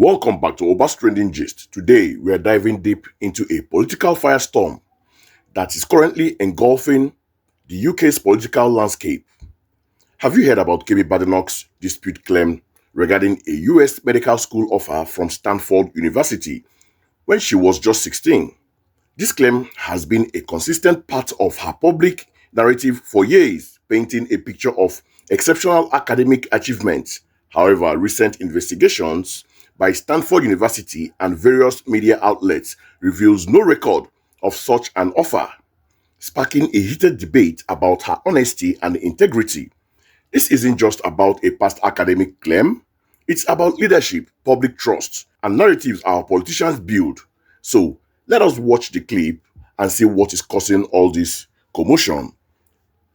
Welcome back to Oba's Trending Gist. Today, we are diving deep into a political firestorm that is currently engulfing the UK's political landscape. Have you heard about Kemi Badenoch's dispute claim regarding a US medical school offer from Stanford University when she was just 16? This claim has been a consistent part of her public narrative for years, painting a picture of exceptional academic achievements. However, recent investigations by Stanford University and various media outlets reveals no record of such an offer, sparking a heated debate about her honesty and integrity. This isn't just about a past academic claim, it's about leadership, public trust, and narratives our politicians build. So, let us watch the clip and see what is causing all this commotion.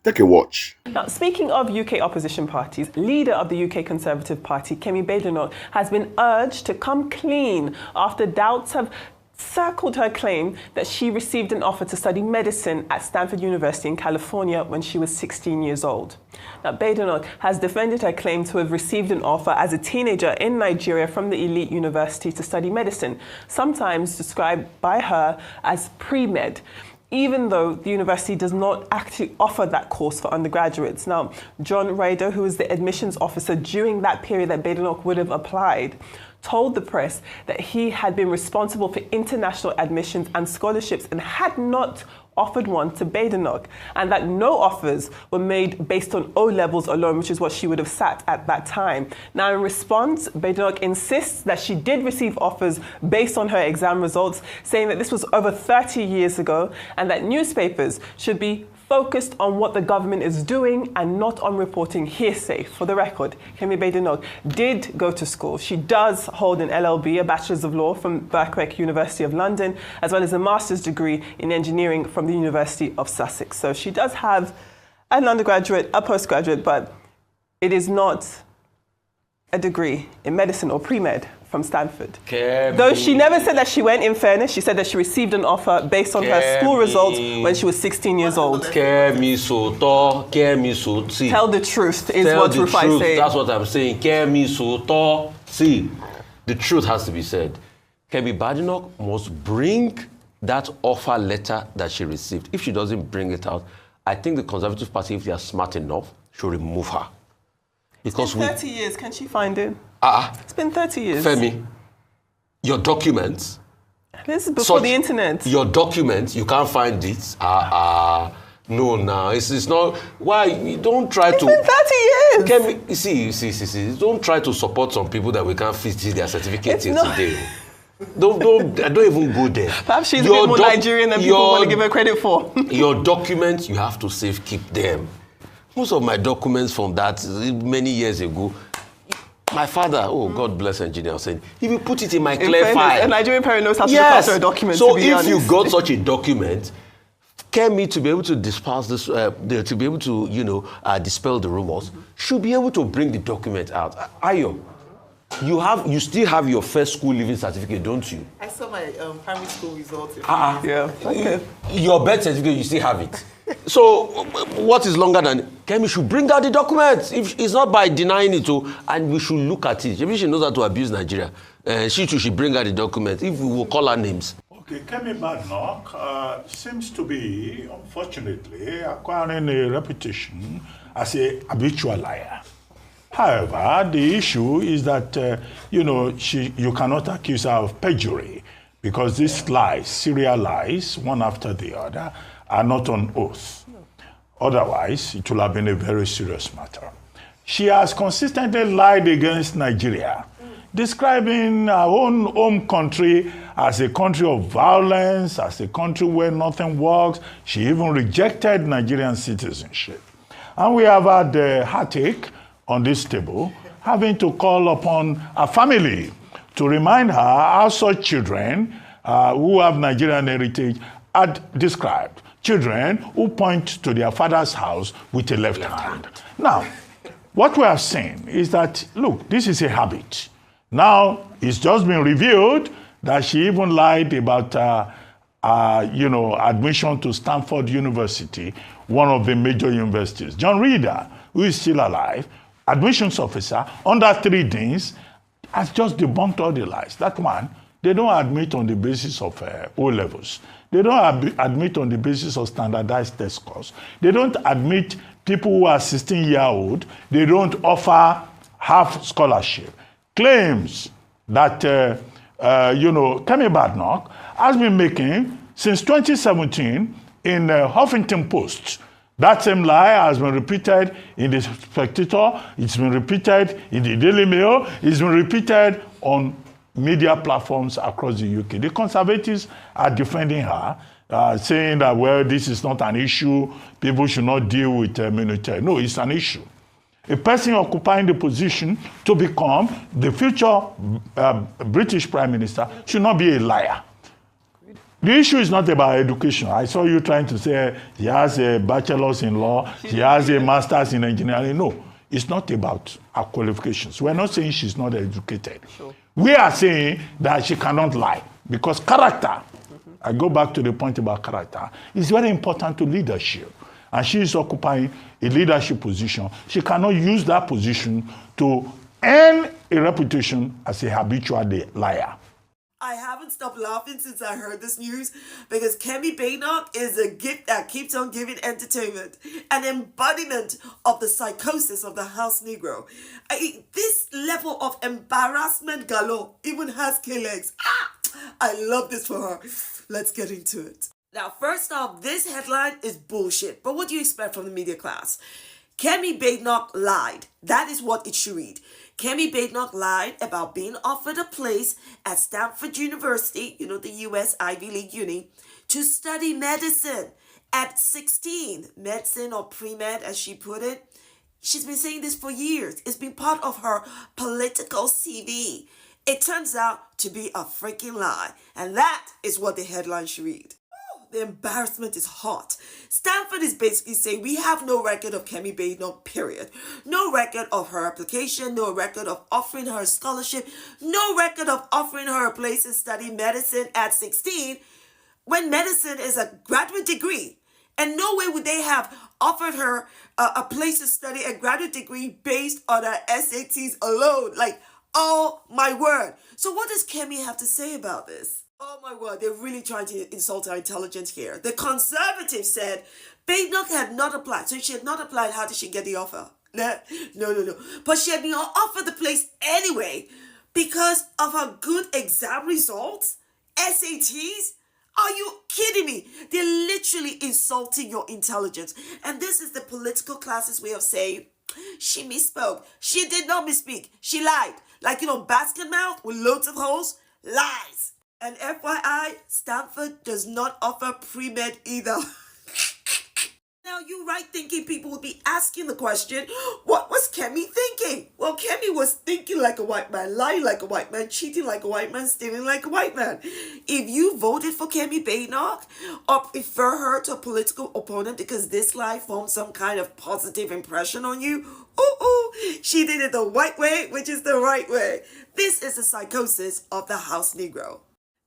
Take a watch. Now, speaking of UK opposition parties, leader of the UK Conservative Party, Kemi Badenoch, has been urged to come clean after doubts have circled her claim that she received an offer to study medicine at Stanford University in California when she was 16 years old. Now, Badenoch has defended her claim to have received an offer as a teenager in Nigeria from the elite university to study medicine, sometimes described by her as pre-med, even though the university does not actually offer that course for undergraduates. Now, John Ryder, who was the admissions officer during that period that Badenoch would have applied, told the press that he had been responsible for international admissions and scholarships and had not offered one to Badenoch, and that no offers were made based on O-levels alone, which is what she would have sat at that time. Now, in response, Badenoch insists that she did receive offers based on her exam results, saying that this was over 30 years ago and that newspapers should be focused on what the government is doing and not on reporting hearsay. For the record, Kemi Badenoch did go to school. She does hold an LLB, a Bachelor's of Law from Birkbeck University of London, as well as a master's degree in engineering from the University of Sussex. So she does have an undergraduate, a postgraduate, but it is not a degree in medicine or pre-med from Stanford. Though she never said that she went, in fairness, she said that she received an offer based on her school results when she was 16 years old. See, Tell the truth is what Rufai said. That's what I'm saying. See, the truth has to be said. Kemi Badenoch must bring that offer letter that she received. If she doesn't bring it out, I think the Conservative Party, if they are smart enough, should remove her. Because it's been 30 years. Can she find it? It's been 30 years. Femi, your documents. This is before the internet. Your documents, you can't find it. No, it's not. Why? You don't try it's to. It's been 30 years. See. Don't try to support some people that we can't fit their certificates in today. Don't even go there. Perhaps she's a bit more Nigerian than people want to give her credit for. Your documents, you have to keep them. Most of my documents from that many years ago, my father, God bless engineer, said, if you put it in my clear file. A Nigerian parent knows how to look after a document. So if you got such a document, Kemi, to be able to disperse this, to be able to, dispel the rumors, should be able to bring the document out. Ayo, you still have your first school leaving certificate, don't you? I saw my primary school results. Yeah. Okay. Your birth certificate, you still have it. So, what is longer than Kemi should bring out the documents? If it's not by denying it, and we should look at it. Maybe she knows how to abuse Nigeria. She too should bring out the documents. If we will call her names. Okay, Kemi Badenoch seems to be, unfortunately, acquiring a reputation as a habitual liar. However, the issue is that you cannot accuse her of perjury because these lies, serial lies, one after the other, are not on oath. Otherwise, it will have been a very serious matter. She has consistently lied against Nigeria, describing her own home country as a country of violence, as a country where nothing works. She even rejected Nigerian citizenship. And we have had a heartache on this table, having to call upon her family to remind her how such children who have Nigerian heritage had described. Children who point to their father's house with a left hand. Now, what we have seen is that, look, this is a habit. Now, it's just been revealed that she even lied about, admission to Stanford University, one of the major universities. John Reader, who is still alive, admissions officer, under 3 deans, has just debunked all the lies. That one, they don't admit on the basis of O-levels. They don't admit on the basis of standardized test scores. They don't admit people who are 16-year-old. They don't offer half scholarship. Claims that, Kemi Badenoch has been making since 2017 in Huffington Post. That same lie has been repeated in the Spectator, it's been repeated in the Daily Mail, it's been repeated on media platforms across the UK. The Conservatives are defending her, saying that, well, this is not an issue, people should not deal with military. No, it's an issue. A person occupying the position to become the future British Prime Minister should not be a liar. The issue is not about education. I saw you trying to say he has a bachelor's in law, he has a master's in engineering. No, it's not about her qualifications. We're not saying she's not educated. Sure. We are saying that she cannot lie because character, I go back to the point about character, is very important to leadership. And she is occupying a leadership position. She cannot use that position to earn a reputation as a habitual liar. I haven't stopped laughing since I heard this news because Kemi Badenoch is a gift that keeps on giving entertainment, an embodiment of the psychosis of the house Negro. This level of embarrassment galore even has K-legs. I love this for her. Let's get into it. Now, first off, this headline is bullshit, but what do you expect from the media class? Kemi Badenoch lied. That is what it should read. Kemi Badenoch lied about being offered a place at Stanford University, the US Ivy League uni, to study medicine at 16. Medicine or pre-med, as she put it. She's been saying this for years. It's been part of her political CV. It turns out to be a freaking lie. And that is what the headline should read. The embarrassment is hot. Stanford is basically saying we have no record of Kemi Badenoch, period. No record of her application, no record of offering her a scholarship, no record of offering her a place to study medicine at 16 when medicine is a graduate degree. And no way would they have offered her a place to study a graduate degree based on her SATs alone. Like, oh my word. So what does Kemi have to say about this? Oh my word, they're really trying to insult our intelligence here. The Conservatives said Badenoch had not applied. So if she had not applied, how did she get the offer? No. But she had been offered the place anyway because of her good exam results, SATs. Are you kidding me? They're literally insulting your intelligence. And this is the political class's way of saying she misspoke. She did not misspeak. She lied. Like, basket mouth with loads of holes. Lies. And FYI, Stanford does not offer pre-med either. Now, you're right thinking people would be asking the question, what was Kemi thinking? Well, Kemi was thinking like a white man, lying like a white man, cheating like a white man, stealing like a white man. If you voted for Kemi Badenoch or prefer her to a political opponent because this lie formed some kind of positive impression on you, she did it the white way, which is the right way. This is the psychosis of the house Negro.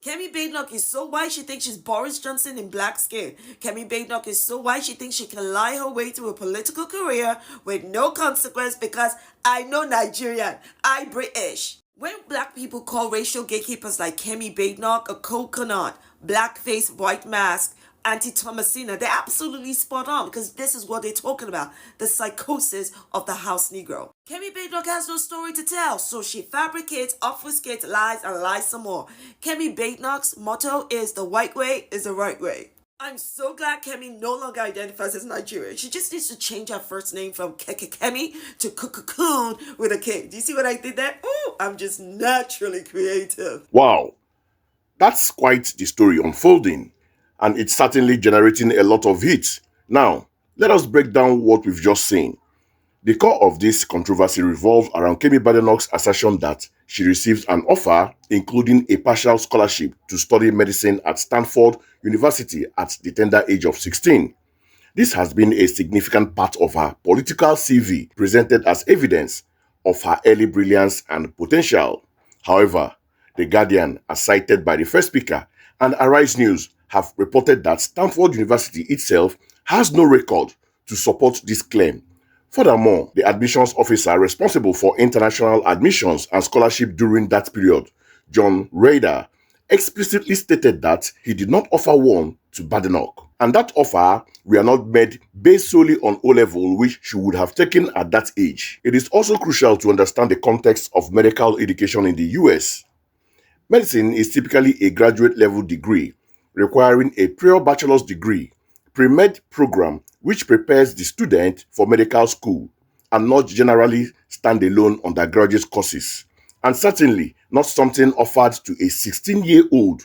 Kemi Badenoch is so white she thinks she's Boris Johnson in black skin. Kemi Badenoch is so white she thinks she can lie her way to a political career with no consequence because I know Nigerian, I British. When black people call racial gatekeepers like Kemi Badenoch a coconut, blackface, white mask, anti-Thomasina, they're absolutely spot on because this is what they're talking about, the psychosis of the house Negro. Kemi Badenoch has no story to tell, so she fabricates, obfuscates, lies, and lies some more. Kemi Badenoch's motto is the white way is the right way. I'm so glad Kemi no longer identifies as Nigerian. She just needs to change her first name from Kemi to Cocoon with a K. Do you see what I did there? Ooh, I'm just naturally creative. Wow, that's quite the story unfolding. And it's certainly generating a lot of hits. Now, let us break down what we've just seen. The core of this controversy revolves around Kemi Badenoch's assertion that she received an offer, including a partial scholarship to study medicine at Stanford University at the tender age of 16. This has been a significant part of her political CV, presented as evidence of her early brilliance and potential. However, The Guardian, as cited by the first speaker, and Arise News have reported that Stanford University itself has no record to support this claim. Furthermore, the admissions officer responsible for international admissions and scholarship during that period, John Rader, explicitly stated that he did not offer one to Badenoch, and that offer were not made based solely on O-level, which she would have taken at that age. It is also crucial to understand the context of medical education in the US. Medicine is typically a graduate level degree, requiring a prior bachelor's degree, pre-med program which prepares the student for medical school, and not generally standalone undergraduate courses, and certainly not something offered to a 16-year-old.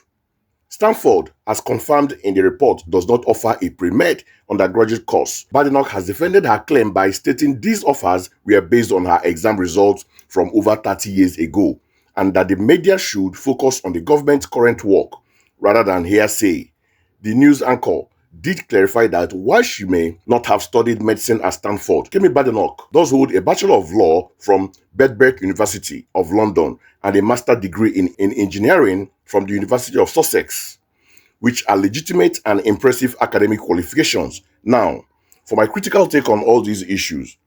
Stanford, as confirmed in the report, does not offer a pre-med undergraduate course. Badenoch has defended her claim by stating these offers were based on her exam results from over 30 years ago, and that the media should focus on the government's current work rather than hearsay. The news anchor did clarify that while she may not have studied medicine at Stanford, Kemi Badenoch does hold a Bachelor of Law from Birkbeck University of London and a master's degree in engineering from the University of Sussex, which are legitimate and impressive academic qualifications. Now, for my critical take on all these issues,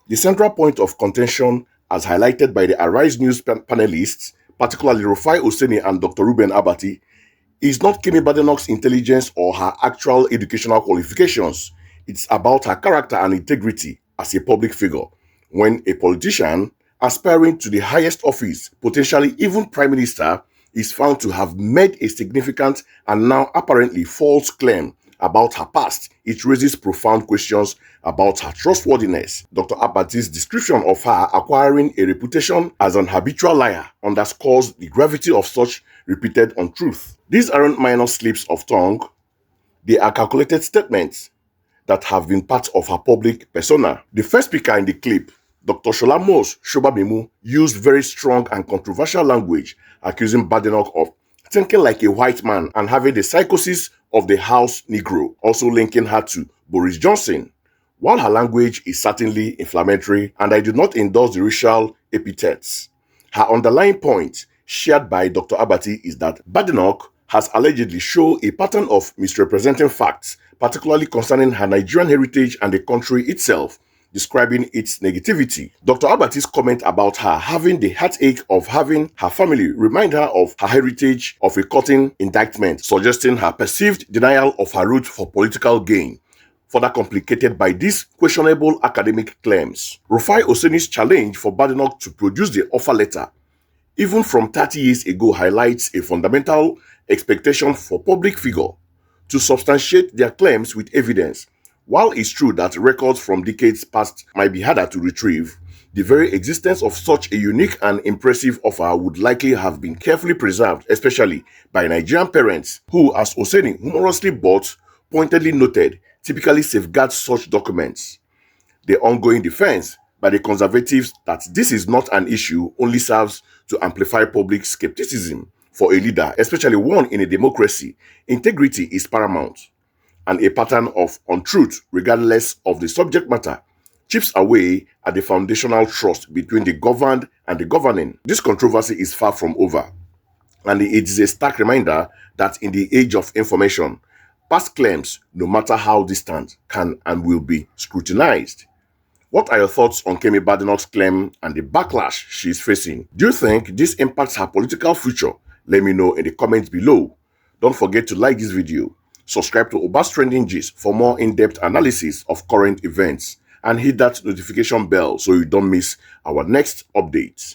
the central point of contention, as highlighted by the Arise News panelists, particularly Rufai Oseni and Dr. Ruben Abati, is not Kemi Badenoch's intelligence or her actual educational qualifications. It's about her character and integrity as a public figure. When a politician aspiring to the highest office, potentially even prime minister, is found to have made a significant and now apparently false claim about her past, it raises profound questions about her trustworthiness. Dr. Abati's description of her acquiring a reputation as an habitual liar underscores the gravity of such repeated untruth. These aren't minor slips of tongue, they are calculated statements that have been part of her public persona. The first speaker in the clip, Dr. Sholamos Shobabemu, used very strong and controversial language, accusing Badenoch of thinking like a white man and having the psychosis of the house Negro, also linking her to Boris Johnson. While her language is certainly inflammatory, and I do not endorse the racial epithets, her underlying point, shared by Dr. Abati, is that Badenoch has allegedly shown a pattern of misrepresenting facts, particularly concerning her Nigerian heritage and the country itself, describing its negativity. Dr. Abati's comment about her having the heartache of having her family remind her of her heritage of a cutting indictment, suggesting her perceived denial of her route for political gain, further complicated by these questionable academic claims. Rufai Oseni's challenge for Badenoch to produce the offer letter, even from 30 years ago, highlights a fundamental expectation for public figure to substantiate their claims with evidence. While it's true that records from decades past might be harder to retrieve, the very existence of such a unique and impressive offer would likely have been carefully preserved, especially by Nigerian parents who, as Oseni humorously but pointedly noted, typically safeguard such documents. The ongoing defense by the conservatives that this is not an issue only serves to amplify public skepticism for a leader, especially one in a democracy. Integrity is paramount, and a pattern of untruth, regardless of the subject matter, chips away at the foundational trust between the governed and the governing. This controversy is far from over, and it is a stark reminder that in the age of information, past claims, no matter how distant, can and will be scrutinized. What are your thoughts on Kemi Badenoch's claim and the backlash she is facing? Do you think this impacts her political future? Let me know in the comments below. Don't forget to like this video, subscribe to Obas Trending Gist for more in-depth analysis of current events, and hit that notification bell so you don't miss our next updates.